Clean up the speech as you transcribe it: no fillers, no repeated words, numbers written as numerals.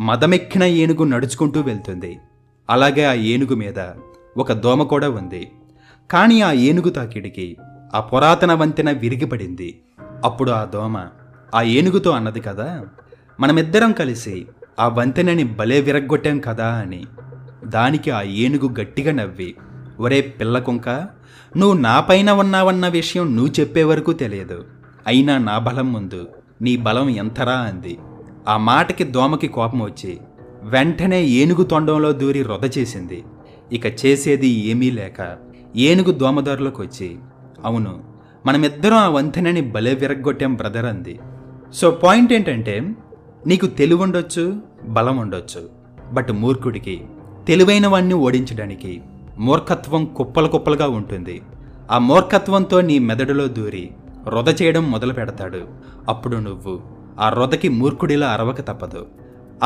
మదమెక్కిన ఏనుగు నడుచుకుంటూ వెళ్తుంది. అలాగే ఆ ఏనుగు మీద ఒక దోమ కూడా ఉంది. కానీ ఆ ఏనుగు తాకిడికి ఆ పురాతన వంతెన విరిగిపడింది. అప్పుడు ఆ దోమ ఆ ఏనుగుతో అన్నది కదా, మనమిద్దరం కలిసి ఆ వంతెనని భలే విరగ్గొట్టాం కదా అని. దానికి ఆ ఏనుగు గట్టిగా నవ్వి, ఒరే పిల్లకుంక, నువ్వు నాపైన ఉన్నావన్న విషయం నువ్వు చెప్పే వరకు తెలియదు. అయినా నా బలం ముందు నీ బలం ఎంతరా అంది. ఆ మాటకి దోమకి కోపం వచ్చి వెంటనే ఏనుగు తొండంలో దూరి రొద చేసింది. ఇక చేసేది ఏమీ లేక ఏనుగు దోమదారులోకి వచ్చి, అవును, మనమిద్దరం ఆ వంతెనని భలే విరగ్గొట్టాం బ్రదర్ అంది. సో పాయింట్ ఏంటంటే, నీకు తెలివి ఉండొచ్చు, బలం ఉండొచ్చు, బట్ మూర్ఖుడికి తెలివైన వాణ్ణి ఓడించడానికి మూర్ఖత్వం కుప్పలు కుప్పలుగా ఉంటుంది. ఆ మూర్ఖత్వంతో నీ మెదడులో దూరి రొద చేయడం మొదలు పెడతాడు. అప్పుడు నువ్వు ఆ రొదకి మూర్ఖుడిలా అరవక తప్పదు.